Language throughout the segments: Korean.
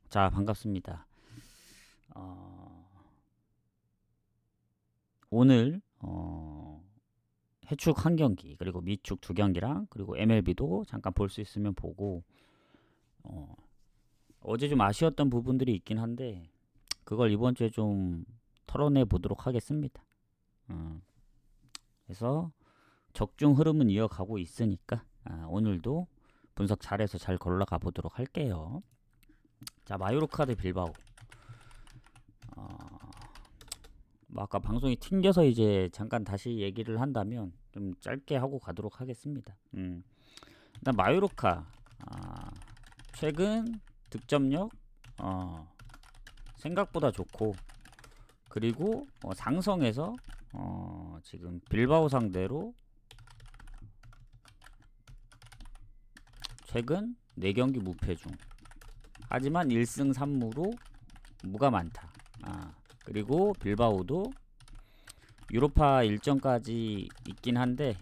자, 반갑습니다. 오늘 해축 한 경기 그리고 미축 두 경기랑 그리고 MLB도 잠깐 볼 수 있으면 보고 어제 좀 아쉬웠던 부분들이 있긴 한데 그걸 이번 주에 좀 털어내 보도록 하겠습니다. 그래서 적중 흐름은 이어가고 있으니까 오늘도 분석 잘해서 잘 걸러가 보도록 할게요. 자, 마요르카 대 빌바오. 뭐 아까 방송이 튕겨서 이제 잠깐 다시 얘기를 한다면 좀 짧게 하고 가도록 하겠습니다. 일단 마요르카 최근 득점력 생각보다 좋고, 그리고 상성에서 지금 빌바오 상대로 최근 4경기 무패 중, 하지만 1승 3무로 무가 많다. 그리고 빌바오도 유로파 일정까지 있긴 한데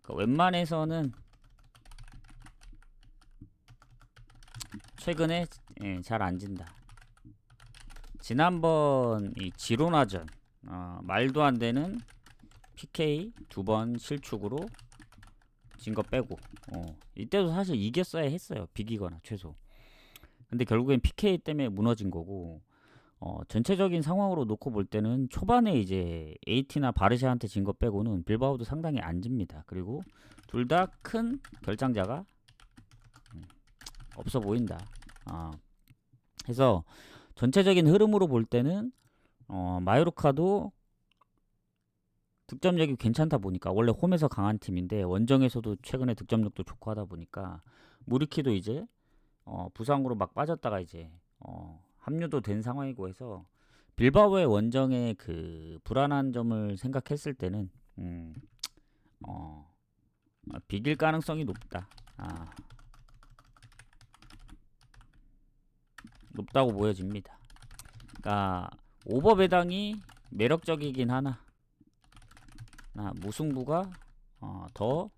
웬만해서는 최근에 잘 안 진다. 지난번 이 지로나전 말도 안 되는 PK 2번 실축으로 진 거 빼고 이때도 사실 이겼어야 했어요. 비기거나 최소. 근데 결국엔 PK 때문에 무너진 거고, 전체적인 상황으로 놓고 볼 때는 초반에 이제 AT나 바르샤한테 진 거 빼고는 빌바오도 상당히 안 집니다. 그리고 둘 다 큰 결장자가 없어 보인다. 해서 전체적인 흐름으로 볼 때는 마요르카도 득점력이 괜찮다 보니까, 원래 홈에서 강한 팀인데 원정에서도 최근에 득점력도 좋고 하다 보니까, 무리키도 이제 부상으로 막 빠졌다가 이제 합류도 된 상황이고 해서 빌바오의 원정의 그 불안한 점을 생각했을 때는 비길 가능성이 높다. 높다고 보여집니다. 그러니까 오버 배당이 매력적이긴 하나 무승부가 더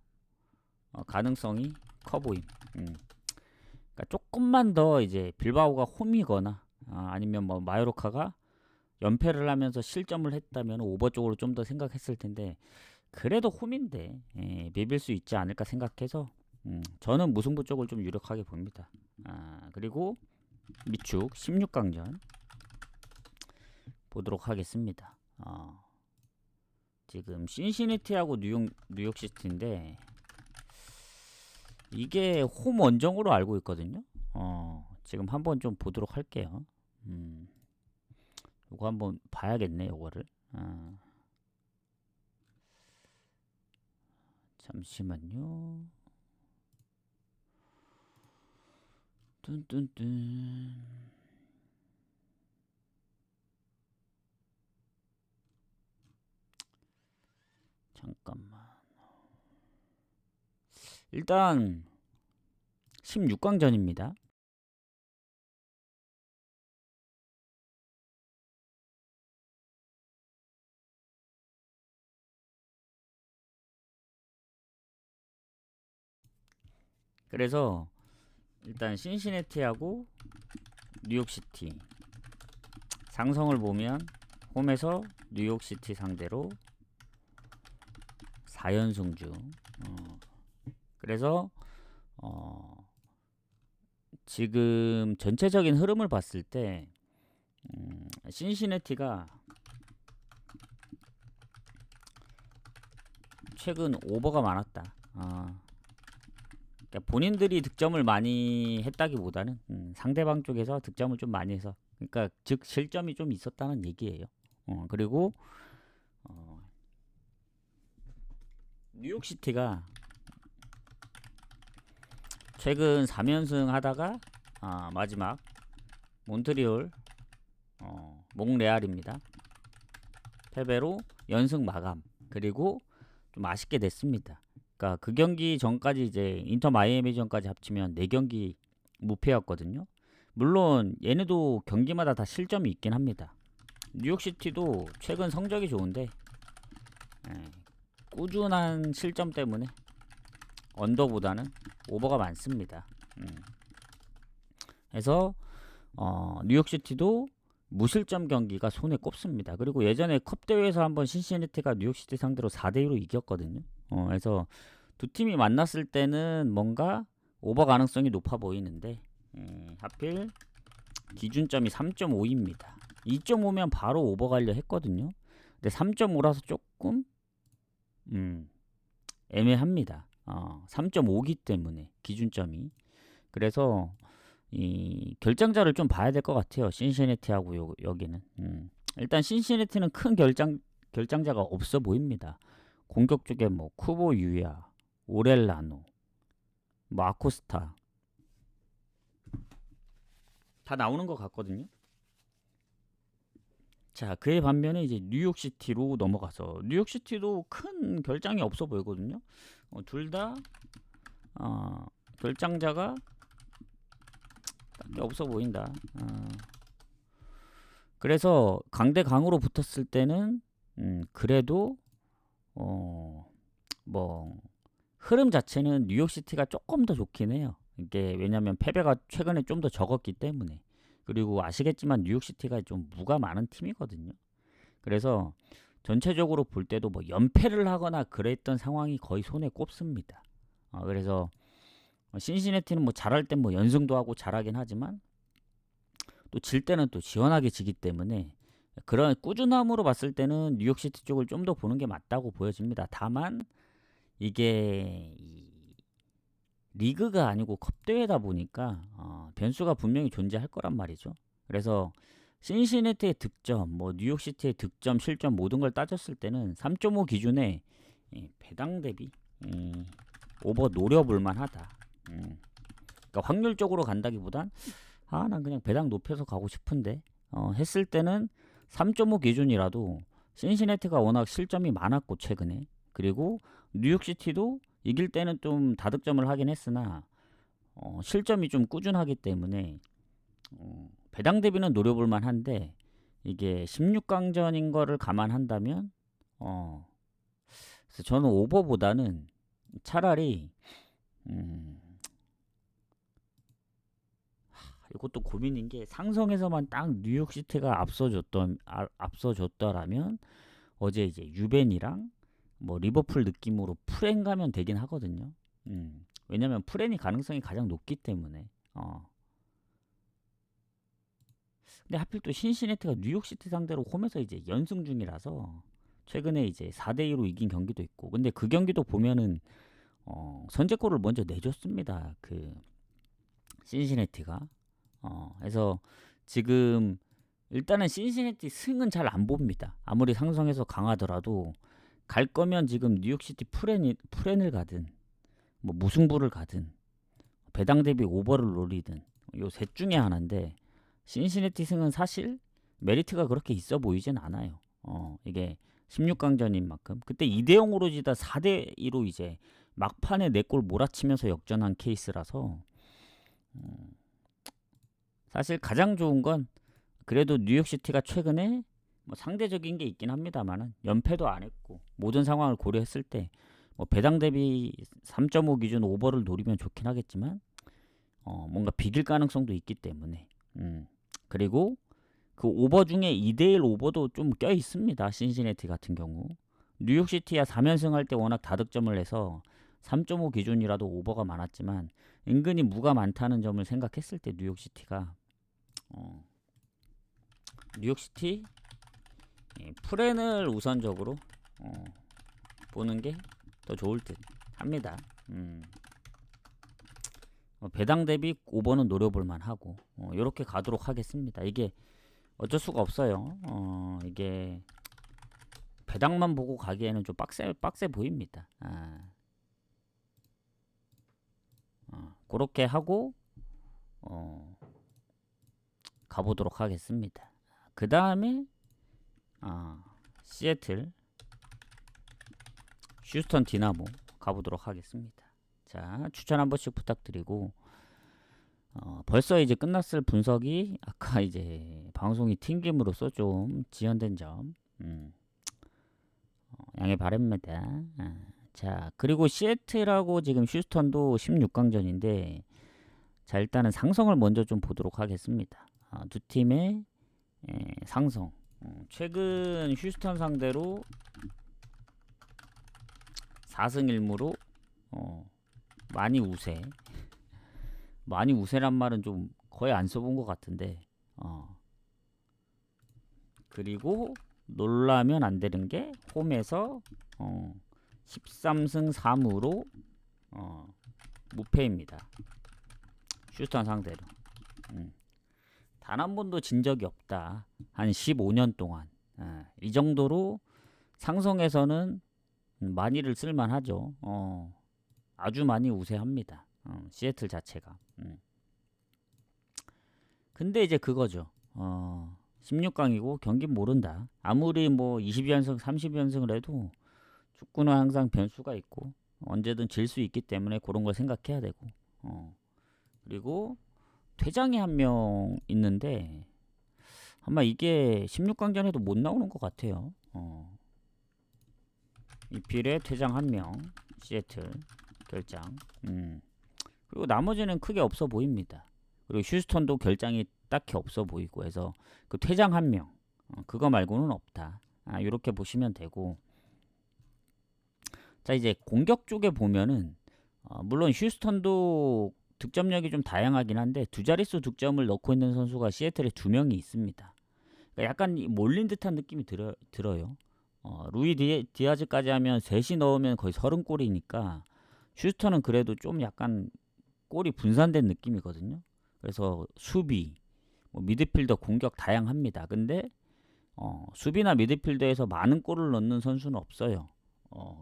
가능성이 커 보임. 그러니까 조금만 더 이제 빌바오가 홈이거나 아니면 뭐 마요르카가 연패를 하면서 실점을 했다면 오버 쪽으로 좀 더 생각했을 텐데, 그래도 홈인데 비빌 수 있지 않을까 생각해서 저는 무승부 쪽을 좀 유력하게 봅니다. 그리고 미축 16강전 보도록 하겠습니다. 지금 신시내티하고 뉴욕시티인데 이게 홈 원정으로 알고 있거든요. 지금 한번 좀 보도록 할게요. 이거 한번 봐야겠네, 요거를. 잠시만요. 뚠뚠뚠. 잠깐만. 일단 16강전입니다. 그래서 일단 신시내티하고 뉴욕시티 상성을 보면 홈에서 뉴욕시티 상대로 4연승 중. 그래서 지금 전체적인 흐름을 봤을 때 신시내티가 최근 오버가 많았다. 그러니까 본인들이 득점을 많이 했다기보다는 상대방 쪽에서 득점을 좀 많이 해서, 그러니까 즉 실점이 좀 있었다는 얘기예요. 그리고 뉴욕시티가 최근 3연승 하다가 마지막 몬트리올 몽레알입니다. 패배로 연승 마감. 그리고 좀 아쉽게 됐습니다. 그러니까 그 경기 전까지 이제 인터 마이애미전까지 합치면 4경기 무패였거든요. 물론 얘네도 경기마다 다 실점이 있긴 합니다. 뉴욕시티도 최근 성적이 좋은데 꾸준한 실점 때문에 언더보다는 오버가 많습니다. 해서 뉴욕시티도 무실점 경기가 손에 꼽습니다. 그리고 예전에 컵 대회에서 한번 신시내티가 뉴욕시티 상대로 4대2로 이겼거든요. 그래서 두 팀이 만났을 때는 뭔가 오버 가능성이 높아 보이는데 하필 기준점이 3.5입니다. 2.5면 바로 오버 가려 했거든요. 근데 3.5라서 조금 애매합니다. 3.5기 때문에 기준점이. 그래서 이 결장자를 좀 봐야 될 것 같아요. 신시내티하고 여기는. 일단 신시내티는 큰 결장자가 없어 보입니다. 공격 쪽에 뭐 쿠보 유야, 오렐라노, 뭐 아코스타 다 나오는 것 같거든요. 자, 그에 반면에 이제 뉴욕시티로 넘어가서 뉴욕시티도 큰 결장이 없어 보이거든요. 둘 다 결장자가 딱히 없어 보인다. 그래서 강대 강으로 붙었을 때는 그래도 뭐 흐름 자체는 뉴욕시티가 조금 더 좋긴 해요. 이게 왜냐면 패배가 최근에 좀 더 적었기 때문에. 그리고 아시겠지만 뉴욕시티가 좀 무가 많은 팀이거든요. 그래서 전체적으로 볼 때도 뭐 연패를 하거나 그랬던 상황이 거의 손에 꼽습니다. 그래서 신시내티는 뭐 잘할 땐 뭐 연승도 하고 잘하긴 하지만 또 질 때는 또 시원하게 지기 때문에 그런 꾸준함으로 봤을 때는 뉴욕시티 쪽을 좀 더 보는 게 맞다고 보여집니다. 다만 이게 리그가 아니고 컵대회다 보니까 변수가 분명히 존재할 거란 말이죠. 그래서 신시내티의 득점, 뭐 뉴욕시티의 득점, 실점 모든 걸 따졌을 때는 3.5 기준에 배당 대비 오버 노려볼 만하다. 그러니까 확률적으로 간다기보단 난 그냥 배당 높여서 가고 싶은데 했을 때는 3.5 기준이라도 신시내티가 워낙 실점이 많았고 최근에 그리고 뉴욕시티도 이길 때는 좀 다득점을 하긴 했으나 실점이 좀 꾸준하기 때문에 배당 대비는 노려볼 만한데 이게 16강전인 거를 감안한다면 그래서 저는 오버보다는 차라리 이것도 고민인 게 상성에서만 딱 뉴욕시티가 앞서줬더라면 어제 이제 유벤이랑 뭐 리버풀 느낌으로 프렌 가면 되긴 하거든요. 왜냐면 프렌이 가능성이 가장 높기 때문에. 근데 하필 또 신시내티가 뉴욕시티 상대로 홈에서 이제 연승 중이라서 최근에 이제 4대2로 이긴 경기도 있고. 근데 그 경기도 보면은 선제골을 먼저 내줬습니다. 그 신시내티가. 그래서 지금 일단은 신시내티 승은 잘 안 봅니다. 아무리 상성에서 강하더라도 갈 거면 지금 뉴욕시티 프렌을 가든 뭐 무승부를 가든 배당 대비 오버를 노리든 요 셋 중에 하나인데 신시내티 승은 사실 메리트가 그렇게 있어 보이진 않아요. 이게 16강전인 만큼 그때 2대0으로 지다 4대2로 이제 막판에 4골 몰아치면서 역전한 케이스라서 사실 가장 좋은 건 그래도 뉴욕시티가 최근에 뭐 상대적인 게 있긴 합니다만은 연패도 안 했고 모든 상황을 고려했을 때 뭐 배당 대비 3.5 기준 오버를 노리면 좋긴 하겠지만 뭔가 비길 가능성도 있기 때문에 그리고 그 오버 중에 2대1 오버도 좀 껴 있습니다. 신시내티 같은 경우 뉴욕시티야 3연승 할 때 워낙 다득점을 해서 3.5 기준이라도 오버가 많았지만 은근히 무가 많다는 점을 생각했을 때 뉴욕시티가 뉴욕시티 프렌을 우선적으로 보는 게 더 좋을 듯 합니다. 배당 대비 오버는 노려볼 만하고 이렇게 가도록 하겠습니다. 이게 어쩔 수가 없어요. 이게 배당만 보고 가기에는 좀 빡세 보입니다. 그렇게 하고 가보도록 하겠습니다. 그 다음에 시애틀 휴스턴 디나모 가보도록 하겠습니다. 자, 추천 한 번씩 부탁드리고 벌써 이제 끝났을 분석이 아까 이제 방송이 튕김으로써 좀 지연된 점 양해 바랍니다. 자, 그리고 시애틀하고 지금 휴스턴도 16강전인데 자, 일단은 상성을 먼저 좀 보도록 하겠습니다. 두 팀의 상성. 최근 휴스턴 상대로 4승 1무로 많이 우세. 많이 우세란 말은 좀 거의 안 써본 것 같은데, 그리고 놀라면 안 되는 게 홈에서 13승 3무로 무패입니다. 휴스턴 상대로. 단 한 번도 진 적이 없다. 한 15년 동안. 이 정도로 상성에서는 많이를 쓸만하죠. 아주 많이 우세합니다. 시애틀 자체가. 근데 이제 그거죠. 16강이고 경기 모른다. 아무리 뭐 20연승, 30연승을 해도 축구는 항상 변수가 있고 언제든 질 수 있기 때문에 그런 걸 생각해야 되고. 그리고 퇴장이 한 명 있는데 아마 이게 16강전에도 못 나오는 것 같아요. 이필에 퇴장 한 명, 시애틀 결장. 그리고 나머지는 크게 없어 보입니다. 그리고 휴스턴도 결장이 딱히 없어 보이고 해서 그 퇴장 한 명, 그거 말고는 없다. 이렇게 보시면 되고. 자, 이제 공격 쪽에 보면은 물론 휴스턴도 득점력이 좀 다양하긴 한데 두 자릿수 득점을 넣고 있는 선수가 시애틀에 2명이 있습니다. 그러니까 약간 몰린 듯한 느낌이 들어요. 루이 디아즈까지 하면 셋이 넣으면 거의 30골이니까 휴스턴은 그래도 좀 약간 골이 분산된 느낌이거든요. 그래서 수비, 뭐 미드필더, 공격 다양합니다. 근데 수비나 미드필더에서 많은 골을 넣는 선수는 없어요.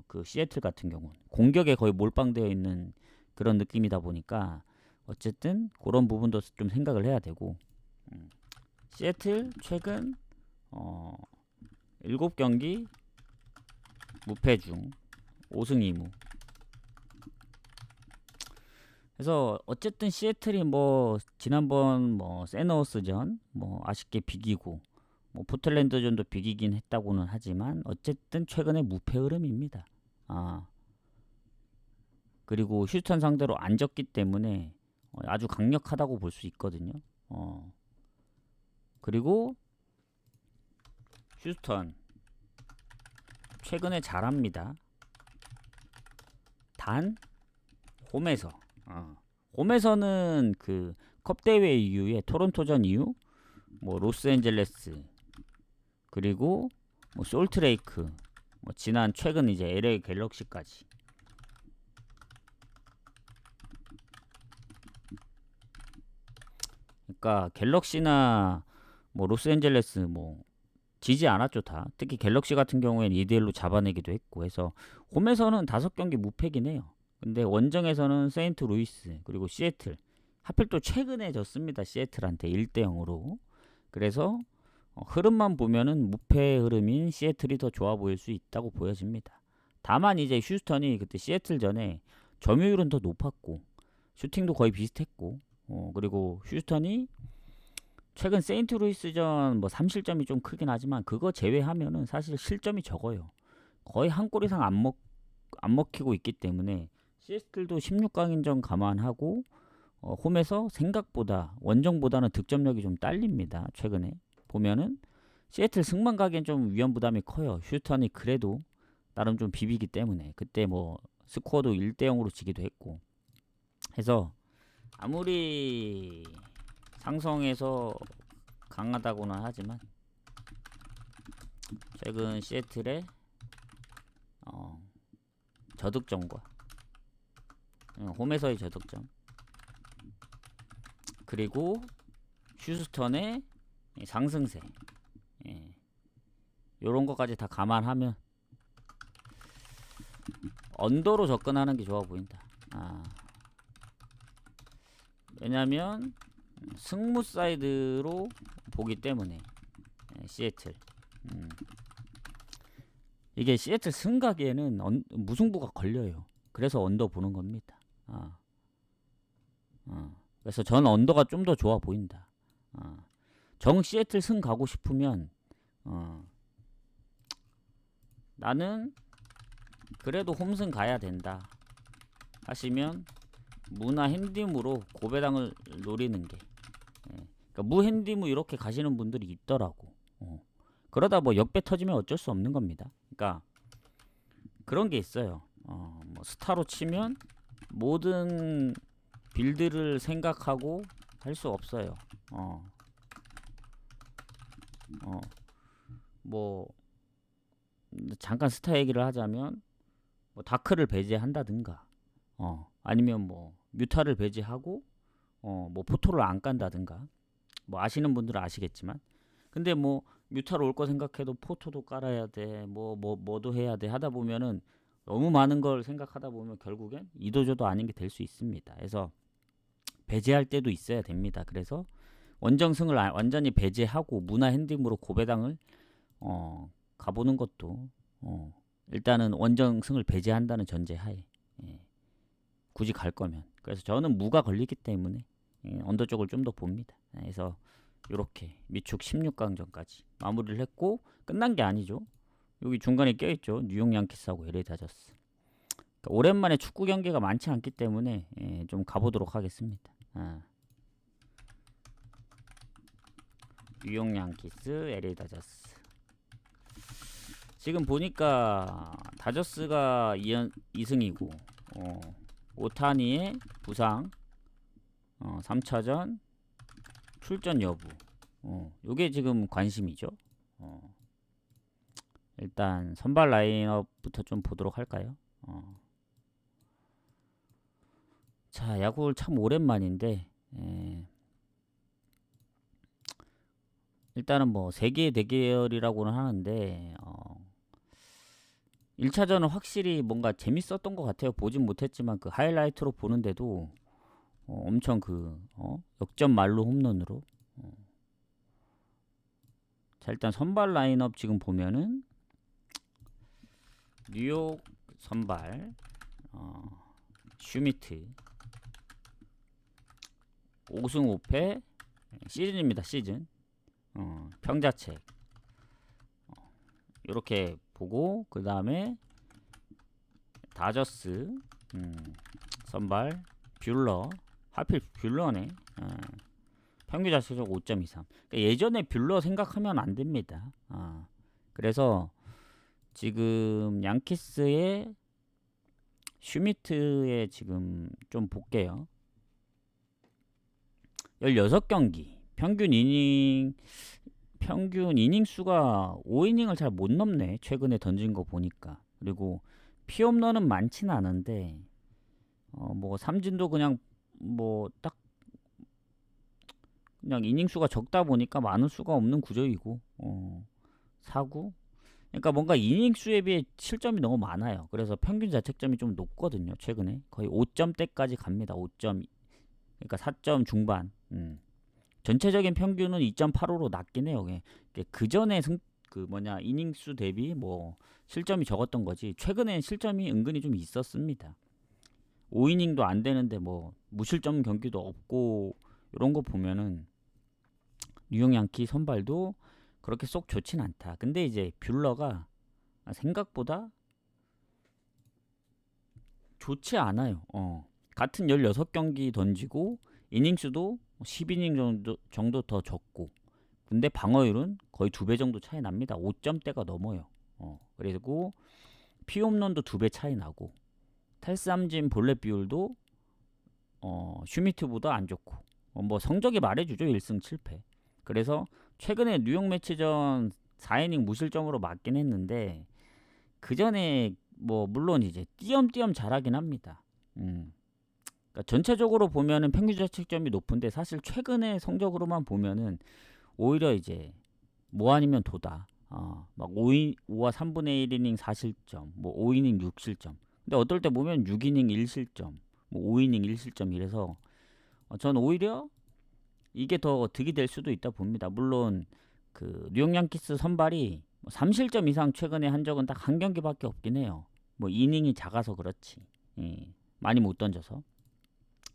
그 시애틀 같은 경우는 공격에 거의 몰빵되어 있는 그런 느낌이다 보니까 어쨌든 그런 부분도 좀 생각을 해야 되고. 시애틀 최근 7경기 무패 중 5승 2무. 그래서 어쨌든 시애틀이 뭐 지난번 뭐 세너스전 뭐 아쉽게 비기고 뭐 포틀랜드전도 비기긴 했다고는 하지만 어쨌든 최근에 무패 흐름입니다. 그리고 휴스턴 상대로 안 졌기 때문에 아주 강력하다고 볼 수 있거든요. 그리고 휴스턴 최근에 잘합니다. 단 홈에서 홈에서는 그 컵 대회 이후에 토론토전 이후 뭐 로스앤젤레스 그리고 뭐 솔트레이크 뭐 지난 최근 이제 LA 갤럭시까지 그러니까 갤럭시나 뭐 로스앤젤레스 뭐 지지 않았죠 다. 특히 갤럭시 같은 경우에는 2대1로 잡아내기도 했고 해서 홈에서는 5경기 무패긴 해요. 근데 원정에서는 세인트 루이스 그리고 시애틀 하필 또 최근에 졌습니다. 시애틀한테 1대0으로. 그래서 흐름만 보면은 무패 흐름인 시애틀이 더 좋아 보일 수 있다고 보여집니다. 다만 이제 휴스턴이 그때 시애틀 전에 점유율은 더 높았고 슈팅도 거의 비슷했고 그리고 휴스턴이 최근 세인트루이스전 뭐 3실점이 좀 크긴 하지만 그거 제외하면은 사실 실점이 적어요. 거의 한 골 이상 안 먹히고 있기 때문에 시애틀도 16강인전 감안하고 홈에서 생각보다 원정보다는 득점력이 좀 딸립니다. 최근에 보면은 시애틀 승만 가기엔 좀 위험 부담이 커요. 휴스턴이 그래도 나름 좀 비비기 때문에 그때 뭐 스코어도 1대0으로 지기도 했고 해서 아무리 상성에서 강하다고는 하지만 최근 시애틀의 저득점과 홈에서의 저득점 그리고 휴스턴의 상승세 요런 것까지 다 감안하면 언더로 접근하는 게 좋아 보인다. 왜냐면 승무 사이드로 보기 때문에 시애틀 이게 시애틀 승가기에는 무승부가 걸려요. 그래서 언더 보는 겁니다. 그래서 전 언더가 좀 더 좋아 보인다. 정 시애틀 승 가고 싶으면 나는 그래도 홈승 가야 된다 하시면 무나 핸디무로 고배당을 노리는 게, 그러니까 무 핸디무 이렇게 가시는 분들이 있더라고. 그러다 뭐 역배 터지면 어쩔 수 없는 겁니다. 그러니까 그런 게 있어요. 뭐 스타로 치면 모든 빌드를 생각하고 할 수 없어요. 뭐 잠깐 스타 얘기를 하자면 뭐 다크를 배제한다든가, 아니면 뭐 뮤타를 배제하고 뭐 포토를 안 깐다든가, 뭐 아시는 분들은 아시겠지만, 근데 뭐 뮤타로 올 거 생각해도 포토도 깔아야 돼, 뭐도 해야 돼 하다 보면은 너무 많은 걸 생각하다 보면 결국엔 이도저도 아닌 게 될 수 있습니다. 그래서 배제할 때도 있어야 됩니다. 그래서 원정승을 완전히 배제하고 무나 핸디무로 고배당을 가보는 것도 일단은 원정승을 배제한다는 전제하에, 굳이 갈 거면. 그래서 저는 무가 걸리기 때문에 언더 쪽을 좀 더 봅니다. 그래서 이렇게 미축 16강전까지 마무리를 했고, 끝난 게 아니죠. 여기 중간에 껴있죠. 뉴욕 양키스하고 LA 다저스. 그러니까 오랜만에 축구 경기가 많지 않기 때문에 좀 가보도록 하겠습니다. 뉴욕 양키스, LA 다저스. 지금 보니까 다저스가 2승이고 오타니의 부상, 3차전 출전 여부, 요게 지금 관심이죠. 일단 선발 라인업부터 좀 보도록 할까요? 자, 야구를 참 오랜만인데, 일단은 뭐 세계의 대결이라고는 하는데 1차전은 확실히 뭔가 재밌었던 것 같아요. 보진 못했지만 그 하이라이트로 보는데도 엄청 그 역전 말로 홈런으로. 자, 일단 선발 라인업 지금 보면은 뉴욕 선발 슈미트 5승 5패 시즌입니다. 시즌. 평자책 이렇게 보고, 그 다음에 다저스 선발 뷰러, 하필 뷰러네. 평균 자체적 5.23. 그러니까 예전에 뷰러 생각하면 안 됩니다. 그래서 지금 양키스의 슈미트에 지금 좀 볼게요. 16경기 평균 이닝 수가 5이닝을 잘 못 넘네. 최근에 던진 거 보니까. 그리고 피홈런은 많진 않은데 뭐 삼진도 그냥 뭐 딱 그냥 이닝 수가 적다 보니까 많을 수가 없는 구조이고, 4구. 그러니까 뭔가 이닝 수에 비해 실점이 너무 많아요. 그래서 평균 자책점이 좀 높거든요. 최근에 거의 5점대까지 갑니다. 5점, 그러니까 4점 중반. 전체적인 평균은 2.85로 낮긴 해요. 그 전에 이닝 수 대비 뭐 실점이 적었던 거지, 최근엔 실점이 은근히 좀 있었습니다. 5이닝도 안 되는데 뭐 무실점 경기도 없고, 이런 거 보면은 뉴욕 양키 선발도 그렇게 쏙 좋진 않다. 근데 이제 뷰러가 생각보다 좋지 않아요. 같은 16경기 던지고 이닝수도 10이닝 정도 더 적고, 근데 방어율은 거의 2배 정도 차이 납니다. 5점대가 넘어요. 그리고 피홈런도 2배 차이 나고, 탈삼진 볼넷 비율도 슈미트보다 안 좋고, 뭐 성적이 말해주죠. 1승 7패. 그래서 최근에 뉴욕 매치전 4이닝 무실점으로 맞긴 했는데, 그 전에 뭐 물론 이제 띄엄띄엄 잘하긴 합니다. 그러니까 전체적으로 보면은 평균 자책점이 높은데, 사실 최근의 성적으로만 보면은 오히려 이제 뭐 아니면 도다. 막 5와 3분의 1이닝 4실점, 뭐 5이닝 6실점. 근데 어떨 때 보면 6이닝 1실점, 뭐 5이닝 1실점 이래서 전 오히려 이게 더 득이 될 수도 있다 봅니다. 물론 그 뉴욕 양키스 선발이 3실점 이상 최근에 한 적은 딱 한 경기밖에 없긴 해요. 뭐 이닝이 작아서 그렇지. 많이 못 던져서.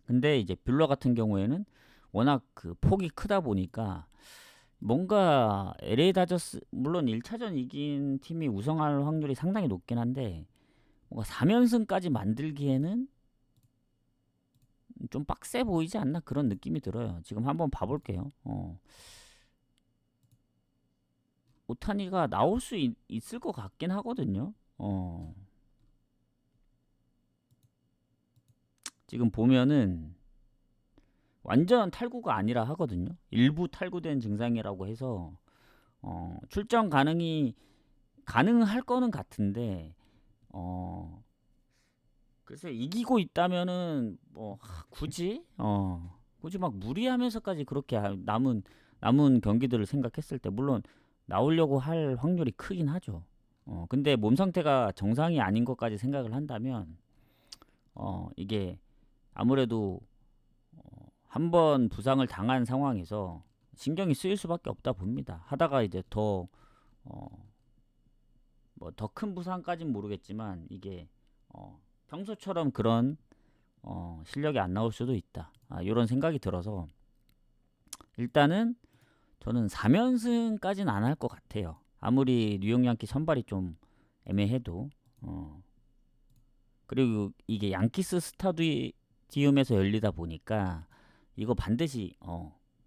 근데 이제 뷰러 같은 경우에는 워낙 그 폭이 크다 보니까 뭔가 LA 다저스, 물론 1차전 이긴 팀이 우승할 확률이 상당히 높긴 한데, 뭔가 3연승까지 만들기에는 좀 빡세 보이지 않나 그런 느낌이 들어요. 지금 한번 봐볼게요. 오타니가 나올 수 있을 것 같긴 하거든요. 지금 보면은 완전 탈구가 아니라 하거든요. 일부 탈구된 증상이라고 해서 출전 가능할 거는 같은데 글쎄 이기고 있다면은 뭐 굳이 막 무리하면서까지 그렇게 남은 경기들을 생각했을 때 물론 나오려고 할 확률이 크긴 하죠. 근데 몸 상태가 정상이 아닌 것까지 생각을 한다면 이게 아무래도 한번 부상을 당한 상황에서 신경이 쓰일 수밖에 없다 봅니다. 하다가 이제 더 뭐 더 큰 부상까진 모르겠지만 이게 평소처럼 그런 실력이 안 나올 수도 있다. 이런 생각이 들어서 일단은 저는 3연승까지는 안 할 것 같아요. 아무리 뉴욕 양키 선발이 좀 애매해도 그리고 이게 양키스 스타디움에서 열리다 보니까 이거 반드시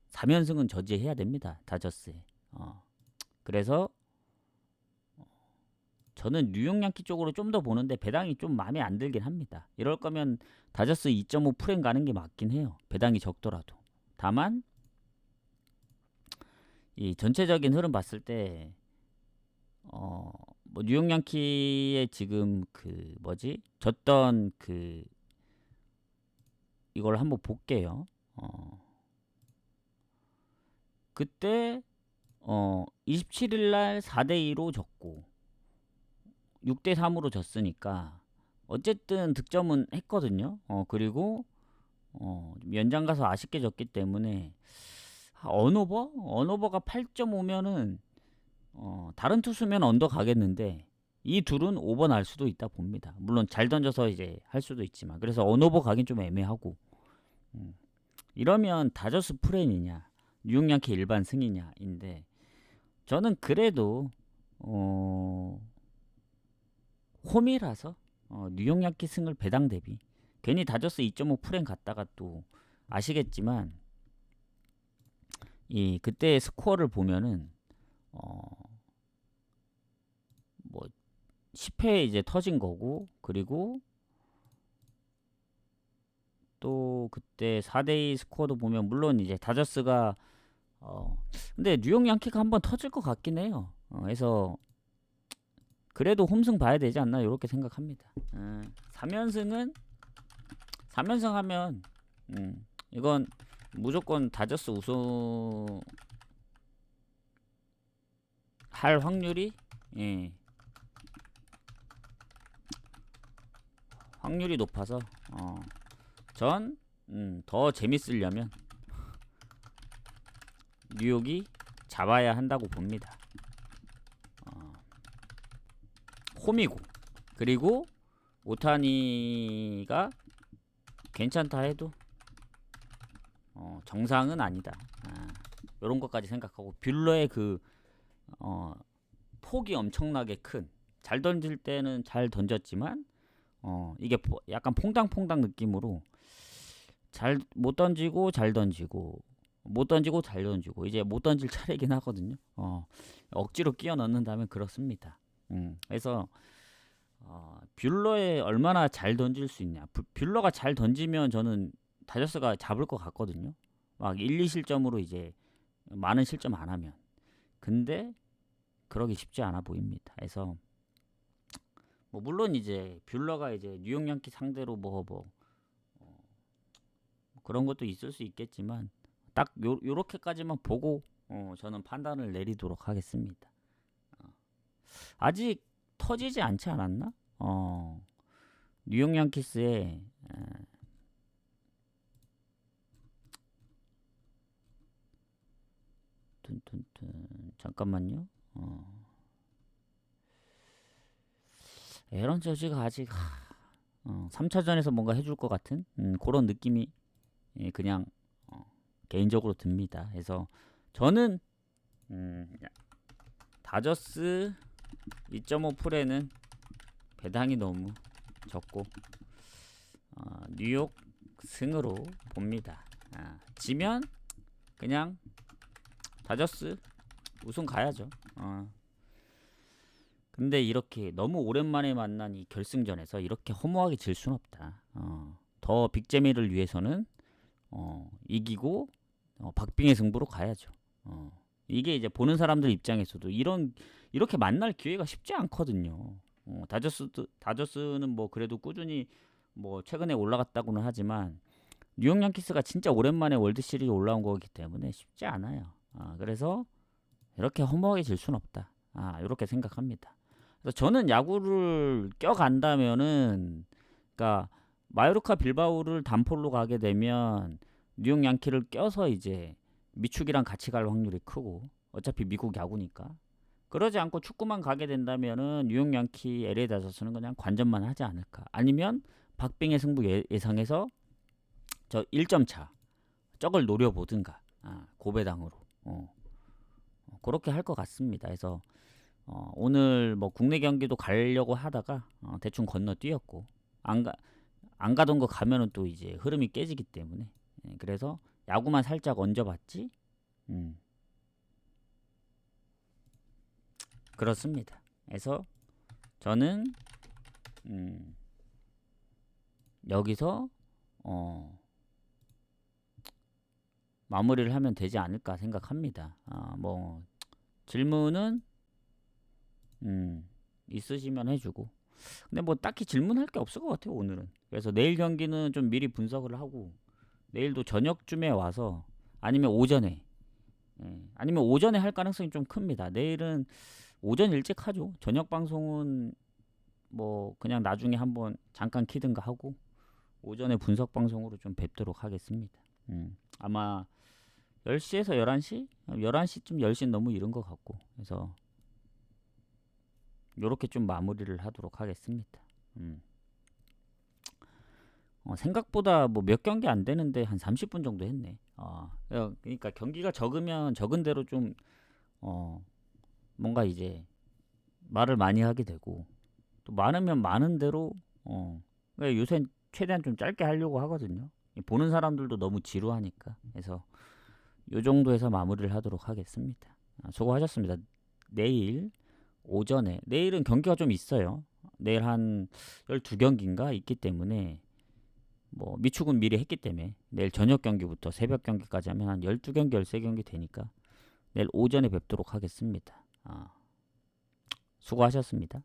3연승은 저지해야 됩니다. 다저스에. 그래서 저는 뉴욕 양키 쪽으로 좀 더 보는데 배당이 좀 마음에 안 들긴 합니다. 이럴 거면 다저스 2.5 프레임 가는 게 맞긴 해요. 배당이 적더라도. 다만 이 전체적인 흐름 봤을 때 뭐 뉴욕 양키의 지금 그 뭐지 졌던 그 이걸 한번 볼게요. 그때 27일 날 4대2로 졌고 6대3으로 졌으니까 어쨌든 득점은 했거든요. 그리고 연장 가서 아쉽게 졌기 때문에 언오버가 8.5면은 다른 투수면 언더 가겠는데 이 둘은 오버 날 수도 있다 봅니다. 물론 잘 던져서 이제 할 수도 있지만 그래서 언오버 가긴 좀 애매하고 이러면 다저스 프렌이냐 뉴욕 양키 일반 승이냐인데 저는 그래도 홈이라서 뉴욕 양키 승을 배당 대비 괜히 다저스 2.5 프렌 갔다가 또 아시겠지만 이 그때의 스코어를 보면은 뭐 10회 이제 터진 거고 그리고 또 그때 4대2 스코어도 보면 물론 이제 다저스가 근데 뉴욕 양키가 한번 터질 것 같긴 해요. 그래서 그래도 홈승 봐야 되지 않나 이렇게 생각합니다. 3연승은 3연승 하면 이건 무조건 다저스 우승 할 확률이 확률이 높아서 전 더 재밌으려면 뉴욕이 잡아야 한다고 봅니다. 홈이고 그리고 오타니가 괜찮다 해도 정상은 아니다. 이런 것까지 생각하고 뷰러의 그 폭이 엄청나게 큰 잘 던질 때는 잘 던졌지만 이게 약간 퐁당퐁당 느낌으로 잘 못 던지고 잘 던지고 못 던지고 잘 던지고 이제 못 던질 차례긴 하거든요. 억지로 끼워 넣는다면 그렇습니다. 그래서 뷰러에 얼마나 잘 던질 수 있냐. 뷰러가 잘 던지면 저는 다저스가 잡을 것 같거든요. 막 1, 2실점으로 이제 많은 실점 안 하면. 근데 그러기 쉽지 않아 보입니다. 그래서 뭐 물론 이제 뷰러가 이제 뉴욕 양키 상대로 그런 것도 있을 수 있겠지만 딱 요렇게까지만 보고 저는 판단을 내리도록 하겠습니다. 아직 터지지 않지 않았나? 뉴욕 양키스의 잠깐만요. 에런 저지가 아직 3차전에서 뭔가 해줄 것 같은 그런 느낌이 그냥 개인적으로 듭니다. 그래서 저는 다저스 2.5 프레는 배당이 너무 적고 뉴욕 승으로 봅니다. 지면 그냥 다저스 우승 가야죠. 근데 이렇게 너무 오랜만에 만난 이 결승전에서 이렇게 허무하게 질 순 없다. 더 빅재미를 위해서는 이기고 박빙의 승부로 가야죠. 이게 이제 보는 사람들 입장에서도 이렇게 만날 기회가 쉽지 않거든요. 다저스는 뭐 그래도 꾸준히 뭐 최근에 올라갔다고는 하지만 뉴욕 양키스가 진짜 오랜만에 월드 시리즈 올라온 거기 때문에 쉽지 않아요. 그래서 이렇게 허무하게 질 순 없다. 이렇게 생각합니다. 그래서 저는 야구를 껴간다면은, 그러니까 마요르카 빌바오를 단폴로 가게 되면 뉴욕 양키를 껴서 이제 미축이랑 같이 갈 확률이 크고, 어차피 미국 야구니까. 그러지 않고 축구만 가게 된다면은 뉴욕 양키 LA 다저스는 그냥 관전만 하지 않을까. 아니면 박빙의 승부 예상해서 저 1점 차 적을 노려보든가 고배당으로 그렇게 할 것 같습니다. 그래서 오늘 뭐 국내 경기도 가려고 하다가 대충 건너뛰었고 안 가던 거 가면은 또 이제 흐름이 깨지기 때문에 그래서 야구만 살짝 얹어봤지. 그렇습니다. 그래서 저는 여기서 마무리를 하면 되지 않을까 생각합니다. 뭐 질문은 있으시면 해주고, 근데 뭐 딱히 질문할 게 없을 것 같아요 오늘은. 그래서 내일 경기는 좀 미리 분석을 하고 내일도 저녁쯤에 와서 아니면 오전에 할 가능성이 좀 큽니다. 내일은 오전 일찍 하죠. 저녁 방송은 뭐 그냥 나중에 한번 잠깐 키든가 하고 오전에 분석 방송으로 좀 뵙도록 하겠습니다. 아마 10시에서 11시? 11시쯤 10시는 너무 이른 것 같고, 그래서 요렇게 좀 마무리를 하도록 하겠습니다. 생각보다 뭐 몇 경기 안 되는데 한 30분 정도 했네. 그러니까 경기가 적으면 적은 대로 좀 뭔가 이제 말을 많이 하게 되고, 또 많으면 많은 대로 그러니까 요새 최대한 좀 짧게 하려고 하거든요. 보는 사람들도 너무 지루하니까. 그래서 요 정도에서 마무리를 하도록 하겠습니다. 수고하셨습니다. 내일 오전에, 내일은 경기가 좀 있어요. 내일 한 12경기인가 있기 때문에, 뭐 미축은 미리 했기 때문에 내일 저녁 경기부터 새벽 경기까지 하면 한 12경기 13경기 되니까 내일 오전에 뵙도록 하겠습니다. 수고하셨습니다.